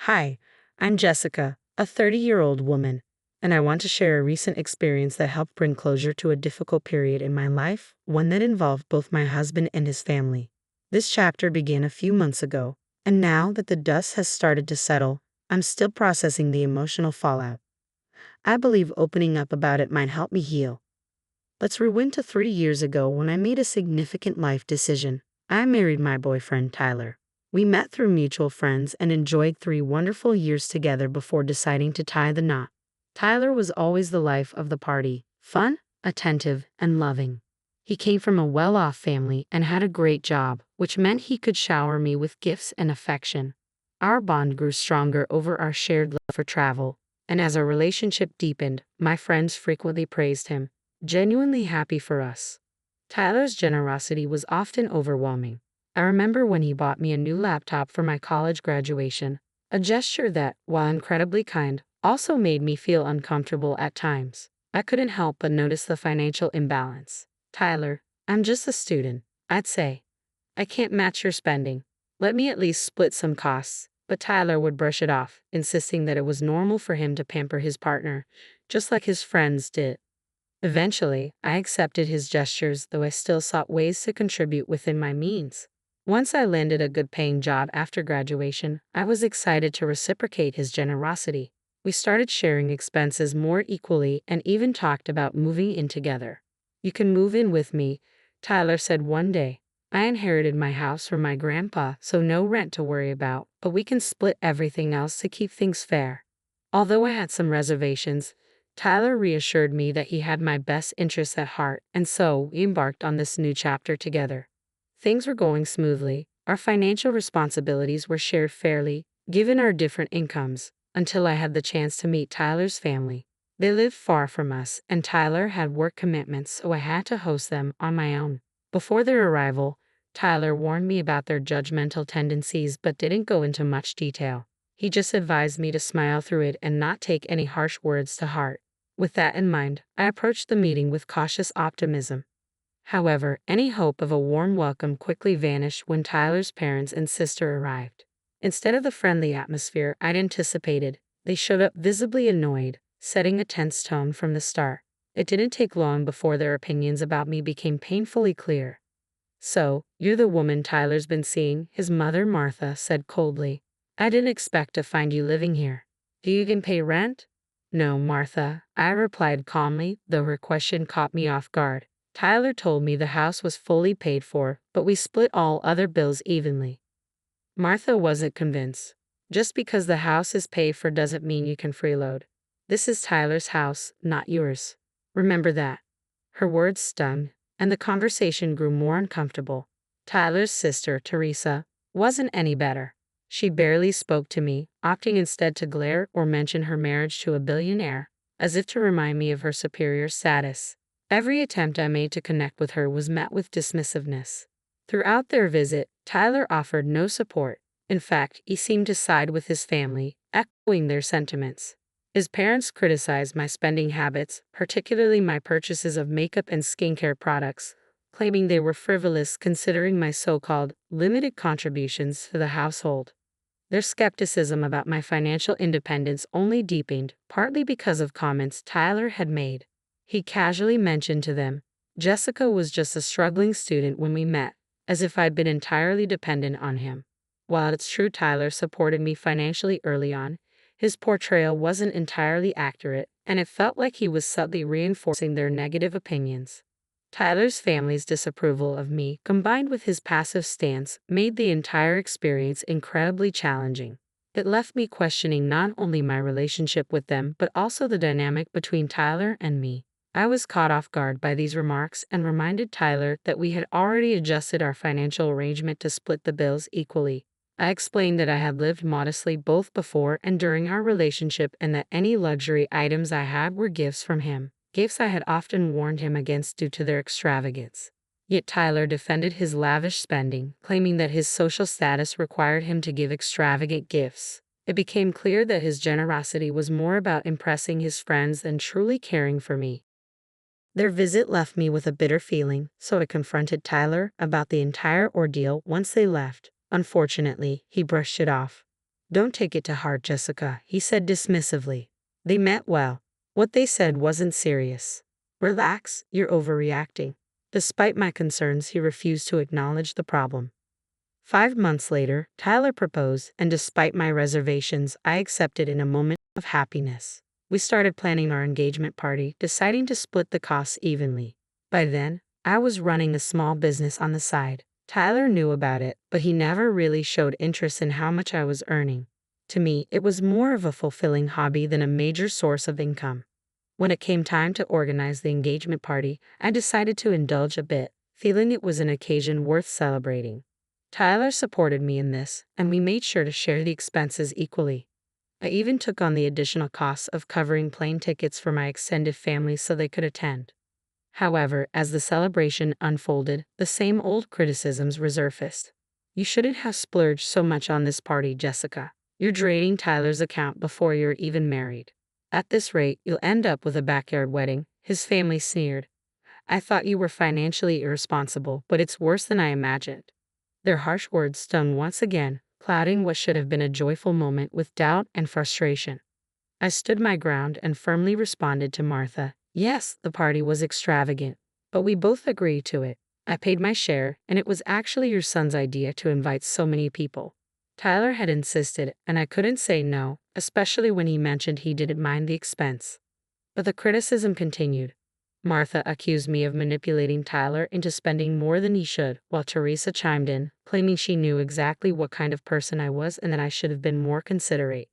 Hi, I'm Jessica, a 30-year-old woman, and I want to share a recent experience that helped bring closure to a difficult period in my life, one that involved both my husband and his family. This chapter began a few months ago, and now that the dust has started to settle, I'm still processing the emotional fallout. I believe opening up about it might help me heal. Let's rewind to 3 years ago when I made a significant life decision. I married my boyfriend, Tyler. We met through mutual friends and enjoyed 3 wonderful years together before deciding to tie the knot. Tyler was always the life of the party, fun, attentive, and loving. He came from a well-off family and had a great job, which meant he could shower me with gifts and affection. Our bond grew stronger over our shared love for travel, and as our relationship deepened, my friends frequently praised him, genuinely happy for us. Tyler's generosity was often overwhelming. I remember when he bought me a new laptop for my college graduation, a gesture that, while incredibly kind, also made me feel uncomfortable at times. I couldn't help but notice the financial imbalance. Tyler, I'm just a student, I'd say. I can't match your spending. Let me at least split some costs. But Tyler would brush it off, insisting that it was normal for him to pamper his partner, just like his friends did. Eventually, I accepted his gestures, though I still sought ways to contribute within my means. Once I landed a good-paying job after graduation, I was excited to reciprocate his generosity. We started sharing expenses more equally and even talked about moving in together. "You can move in with me," Tyler said one day. "I inherited my house from my grandpa, so no rent to worry about, but we can split everything else to keep things fair." Although I had some reservations, Tyler reassured me that he had my best interests at heart, and so we embarked on this new chapter together. Things were going smoothly. Our financial responsibilities were shared fairly, given our different incomes, until I had the chance to meet Tyler's family. They lived far from us, and Tyler had work commitments, so I had to host them on my own. Before their arrival, Tyler warned me about their judgmental tendencies but didn't go into much detail. He just advised me to smile through it and not take any harsh words to heart. With that in mind, I approached the meeting with cautious optimism. However, any hope of a warm welcome quickly vanished when Tyler's parents and sister arrived. Instead of the friendly atmosphere I'd anticipated, they showed up visibly annoyed, setting a tense tone from the start. It didn't take long before their opinions about me became painfully clear. "So, you're the woman Tyler's been seeing," his mother Martha said coldly. "I didn't expect to find you living here. Do you even pay rent?" "No, Martha," I replied calmly, though her question caught me off guard. "Tyler told me the house was fully paid for, but we split all other bills evenly." Martha wasn't convinced. "Just because the house is paid for doesn't mean you can freeload. This is Tyler's house, not yours. Remember that." Her words stung, and the conversation grew more uncomfortable. Tyler's sister, Teresa, wasn't any better. She barely spoke to me, opting instead to glare or mention her marriage to a billionaire, as if to remind me of her superior status. Every attempt I made to connect with her was met with dismissiveness. Throughout their visit, Tyler offered no support. In fact, he seemed to side with his family, echoing their sentiments. His parents criticized my spending habits, particularly my purchases of makeup and skincare products, claiming they were frivolous considering my so-called limited contributions to the household. Their skepticism about my financial independence only deepened, partly because of comments Tyler had made. He casually mentioned to them, "Jessica was just a struggling student when we met," as if I'd been entirely dependent on him. While it's true Tyler supported me financially early on, his portrayal wasn't entirely accurate, and it felt like he was subtly reinforcing their negative opinions. Tyler's family's disapproval of me, combined with his passive stance, made the entire experience incredibly challenging. It left me questioning not only my relationship with them but also the dynamic between Tyler and me. I was caught off guard by these remarks and reminded Tyler that we had already adjusted our financial arrangement to split the bills equally. I explained that I had lived modestly both before and during our relationship and that any luxury items I had were gifts from him, gifts I had often warned him against due to their extravagance. Yet Tyler defended his lavish spending, claiming that his social status required him to give extravagant gifts. It became clear that his generosity was more about impressing his friends than truly caring for me. Their visit left me with a bitter feeling, so I confronted Tyler about the entire ordeal once they left. Unfortunately, he brushed it off. "Don't take it to heart, Jessica," he said dismissively. "They meant well. What they said wasn't serious. Relax, you're overreacting." Despite my concerns, he refused to acknowledge the problem. 5 months later, Tyler proposed, and despite my reservations, I accepted in a moment of happiness. We started planning our engagement party, deciding to split the costs evenly. By then, I was running a small business on the side. Tyler knew about it, but he never really showed interest in how much I was earning. To me, it was more of a fulfilling hobby than a major source of income. When it came time to organize the engagement party, I decided to indulge a bit, feeling it was an occasion worth celebrating. Tyler supported me in this, and we made sure to share the expenses equally. I even took on the additional costs of covering plane tickets for my extended family so they could attend. However, as the celebration unfolded, the same old criticisms resurfaced. "You shouldn't have splurged so much on this party, Jessica. You're draining Tyler's account before you're even married. At this rate, you'll end up with a backyard wedding," his family sneered. "I thought you were financially irresponsible, but it's worse than I imagined." Their harsh words stung once again, clouding what should have been a joyful moment with doubt and frustration. I stood my ground and firmly responded to Martha. "Yes, the party was extravagant, but we both agreed to it. I paid my share, and it was actually your son's idea to invite so many people." Tyler had insisted, and I couldn't say no, especially when he mentioned he didn't mind the expense. But the criticism continued. Martha accused me of manipulating Tyler into spending more than he should, while Teresa chimed in, claiming she knew exactly what kind of person I was and that I should have been more considerate.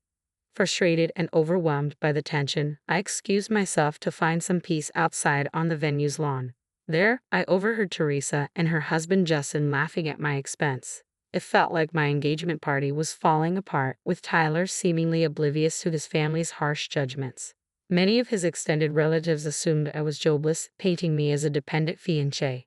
Frustrated and overwhelmed by the tension, I excused myself to find some peace outside on the venue's lawn. There, I overheard Teresa and her husband Justin laughing at my expense. It felt like my engagement party was falling apart, with Tyler seemingly oblivious to his family's harsh judgments. Many of his extended relatives assumed I was jobless, painting me as a dependent fiancé.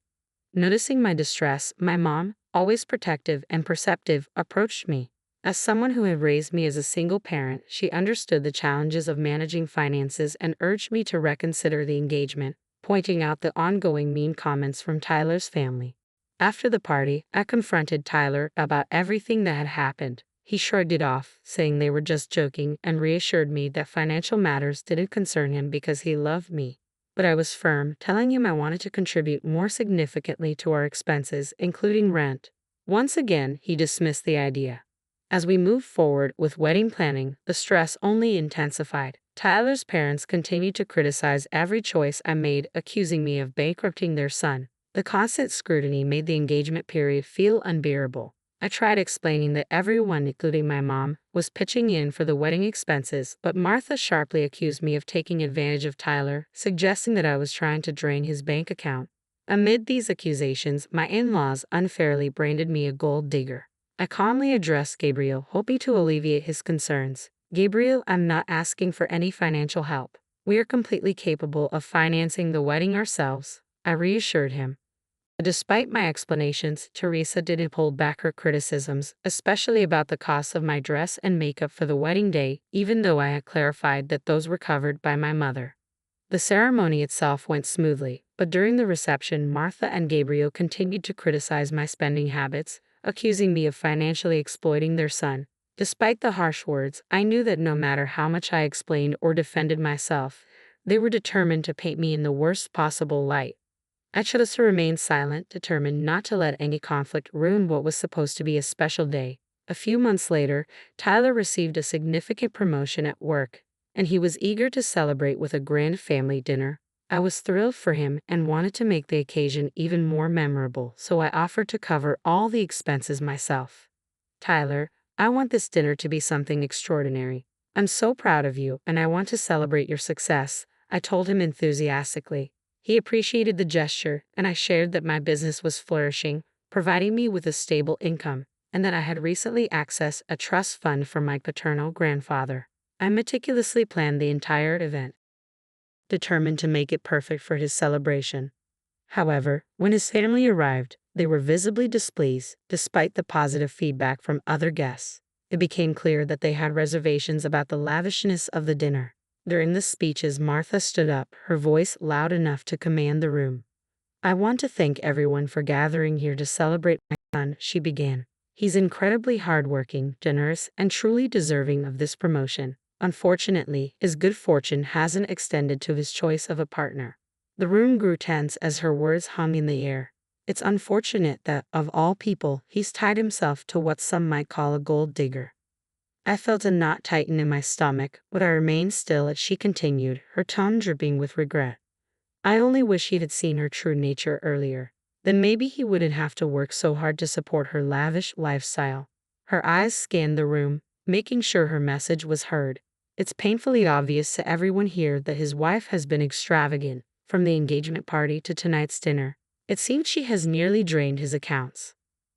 Noticing my distress, my mom, always protective and perceptive, approached me. As someone who had raised me as a single parent, she understood the challenges of managing finances and urged me to reconsider the engagement, pointing out the ongoing mean comments from Tyler's family. After the party, I confronted Tyler about everything that had happened. He shrugged it off, saying they were just joking, and reassured me that financial matters didn't concern him because he loved me. But I was firm, telling him I wanted to contribute more significantly to our expenses, including rent. Once again, he dismissed the idea. As we moved forward with wedding planning, the stress only intensified. Tyler's parents continued to criticize every choice I made, accusing me of bankrupting their son. The constant scrutiny made the engagement period feel unbearable. I tried explaining that everyone, including my mom, was pitching in for the wedding expenses, but Martha sharply accused me of taking advantage of Tyler, suggesting that I was trying to drain his bank account. Amid these accusations, my in-laws unfairly branded me a gold digger. I calmly addressed Gabriel, hoping to alleviate his concerns. "Gabriel, I'm not asking for any financial help. We are completely capable of financing the wedding ourselves," I reassured him. Despite my explanations, Teresa didn't hold back her criticisms, especially about the cost of my dress and makeup for the wedding day, even though I had clarified that those were covered by my mother. The ceremony itself went smoothly, but during the reception, Martha and Gabriel continued to criticize my spending habits, accusing me of financially exploiting their son. Despite the harsh words, I knew that no matter how much I explained or defended myself, they were determined to paint me in the worst possible light. I chose to remain silent, determined not to let any conflict ruin what was supposed to be a special day. A few months later, Tyler received a significant promotion at work, and he was eager to celebrate with a grand family dinner. I was thrilled for him and wanted to make the occasion even more memorable, so I offered to cover all the expenses myself. "Tyler, I want this dinner to be something extraordinary. I'm so proud of you, and I want to celebrate your success," I told him enthusiastically. He appreciated the gesture, and I shared that my business was flourishing, providing me with a stable income, and that I had recently accessed a trust fund from my paternal grandfather. I meticulously planned the entire event, determined to make it perfect for his celebration. However, when his family arrived, they were visibly displeased, despite the positive feedback from other guests. It became clear that they had reservations about the lavishness of the dinner. During the speeches, Martha stood up, her voice loud enough to command the room. "I want to thank everyone for gathering here to celebrate my son," she began. He's incredibly hardworking, generous, and truly deserving of this promotion. Unfortunately, his good fortune hasn't extended to his choice of a partner. The room grew tense as her words hung in the air. It's unfortunate that, of all people, he's tied himself to what some might call a gold digger. I felt a knot tighten in my stomach, but I remained still as she continued, her tone dripping with regret. I only wish he had seen her true nature earlier. Then maybe he wouldn't have to work so hard to support her lavish lifestyle. Her eyes scanned the room, making sure her message was heard. It's painfully obvious to everyone here that his wife has been extravagant, from the engagement party to tonight's dinner. It seems she has nearly drained his accounts.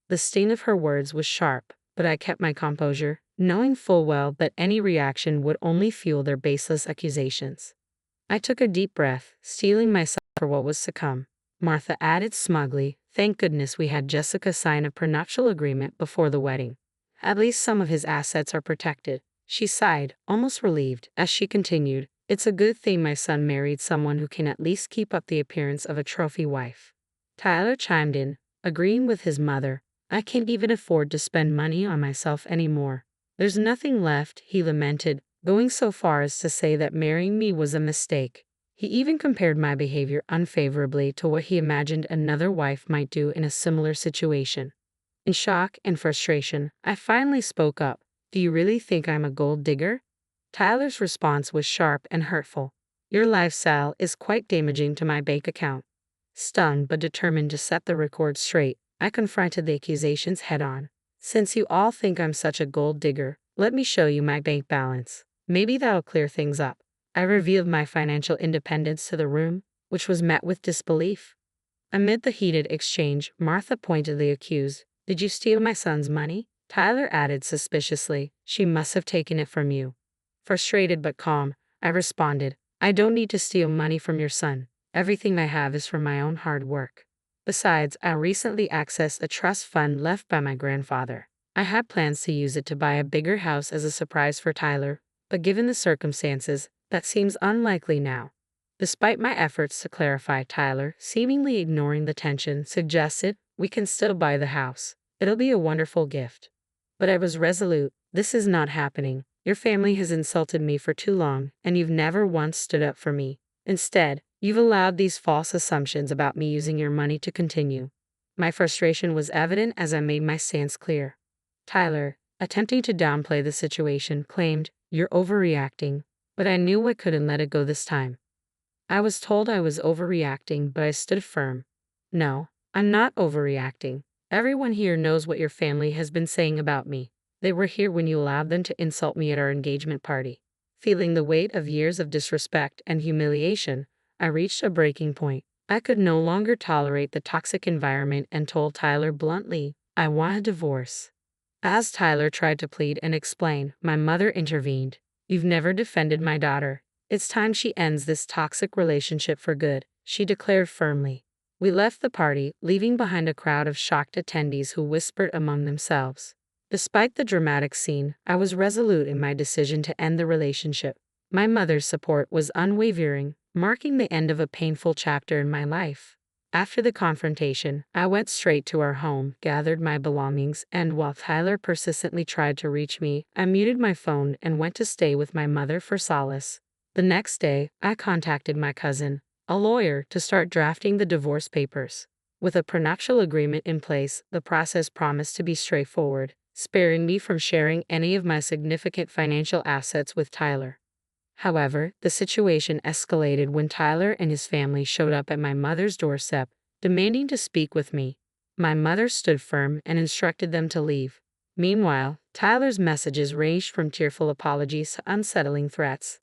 The sting of her words was sharp, but I kept my composure, knowing full well that any reaction would only fuel their baseless accusations. I took a deep breath, steeling myself for what was to come. Martha added smugly, "Thank goodness we had Jessica sign a prenuptial agreement before the wedding. At least some of his assets are protected." She sighed, almost relieved, as she continued, "It's a good thing my son married someone who can at least keep up the appearance of a trophy wife." Tyler chimed in, agreeing with his mother. "I can't even afford to spend money on myself anymore. There's nothing left," he lamented, going so far as to say that marrying me was a mistake. He even compared my behavior unfavorably to what he imagined another wife might do in a similar situation. In shock and frustration, I finally spoke up. "Do you really think I'm a gold digger?" Tyler's response was sharp and hurtful. "Your lifestyle is quite damaging to my bank account." Stunned but determined to set the record straight, I confronted the accusations head-on. "Since you all think I'm such a gold digger, let me show you my bank balance. Maybe that'll clear things up." I revealed my financial independence to the room, which was met with disbelief. Amid the heated exchange, Martha pointedly accused, "Did you steal my son's money?" Tyler added suspiciously, "She must have taken it from you." Frustrated but calm, I responded, "I don't need to steal money from your son. Everything I have is from my own hard work. Besides, I recently accessed a trust fund left by my grandfather. I had plans to use it to buy a bigger house as a surprise for Tyler, but given the circumstances, that seems unlikely now." Despite my efforts to clarify, Tyler, seemingly ignoring the tension, suggested, "We can still buy the house. It'll be a wonderful gift." But I was resolute. "This is not happening. Your family has insulted me for too long, and you've never once stood up for me. Instead, you've allowed these false assumptions about me using your money to continue." My frustration was evident as I made my stance clear. Tyler, attempting to downplay the situation, claimed, "You're overreacting." But I knew I couldn't let it go this time. I was told I was overreacting, but I stood firm. "No, I'm not overreacting. Everyone here knows what your family has been saying about me. They were here when you allowed them to insult me at our engagement party." Feeling the weight of years of disrespect and humiliation, I reached a breaking point. I could no longer tolerate the toxic environment and told Tyler bluntly, "I want a divorce." As Tyler tried to plead and explain, my mother intervened. "You've never defended my daughter. It's time she ends this toxic relationship for good," she declared firmly. We left the party, leaving behind a crowd of shocked attendees who whispered among themselves. Despite the dramatic scene, I was resolute in my decision to end the relationship. My mother's support was unwavering, marking the end of a painful chapter in my life. After the confrontation, I went straight to our home, gathered my belongings, and while Tyler persistently tried to reach me, I muted my phone and went to stay with my mother for solace. The next day, I contacted my cousin, a lawyer, to start drafting the divorce papers. With a prenuptial agreement in place, the process promised to be straightforward, sparing me from sharing any of my significant financial assets with Tyler. However, the situation escalated when Tyler and his family showed up at my mother's doorstep, demanding to speak with me. My mother stood firm and instructed them to leave. Meanwhile, Tyler's messages ranged from tearful apologies to unsettling threats,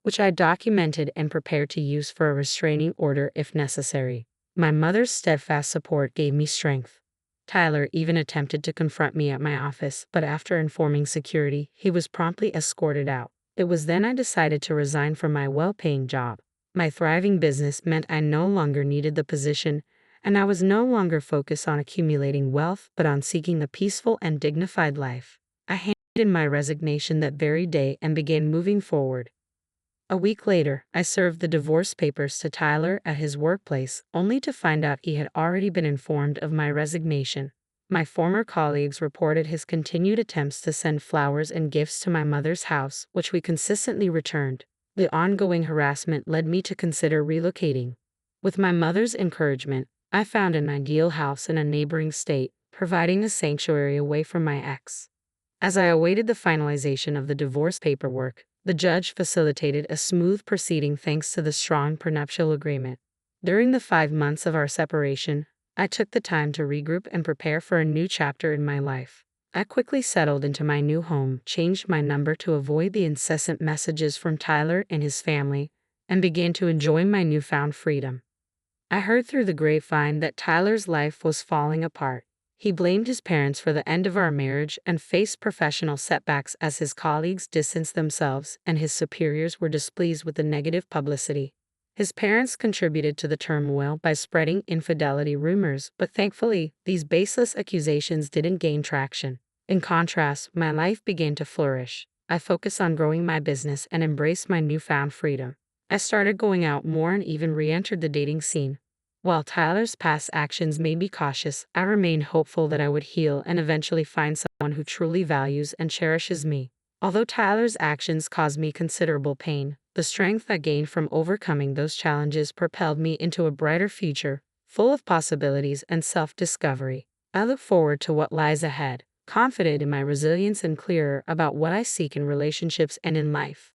which I documented and prepared to use for a restraining order if necessary. My mother's steadfast support gave me strength. Tyler even attempted to confront me at my office, but after informing security, he was promptly escorted out. It was then I decided to resign from my well-paying job. My thriving business meant I no longer needed the position, and I was no longer focused on accumulating wealth but on seeking a peaceful and dignified life. I handed in my resignation that very day and began moving forward. A week later, I served the divorce papers to Tyler at his workplace, only to find out he had already been informed of my resignation. My former colleagues reported his continued attempts to send flowers and gifts to my mother's house, which we consistently returned. The ongoing harassment led me to consider relocating. With my mother's encouragement, I found an ideal house in a neighboring state, providing a sanctuary away from my ex. As I awaited the finalization of the divorce paperwork, the judge facilitated a smooth proceeding thanks to the strong prenuptial agreement. During the 5 months of our separation, I took the time to regroup and prepare for a new chapter in my life. I quickly settled into my new home, changed my number to avoid the incessant messages from Tyler and his family, and began to enjoy my newfound freedom. I heard through the grapevine that Tyler's life was falling apart. He blamed his parents for the end of our marriage and faced professional setbacks as his colleagues distanced themselves and his superiors were displeased with the negative publicity. His parents contributed to the turmoil by spreading infidelity rumors, but thankfully, these baseless accusations didn't gain traction. In contrast, my life began to flourish. I focused on growing my business and embraced my newfound freedom. I started going out more and even re-entered the dating scene. While Tyler's past actions made me cautious, I remained hopeful that I would heal and eventually find someone who truly values and cherishes me. Although Tyler's actions caused me considerable pain, the strength I gained from overcoming those challenges propelled me into a brighter future, full of possibilities and self-discovery. I look forward to what lies ahead, confident in my resilience and clearer about what I seek in relationships and in life.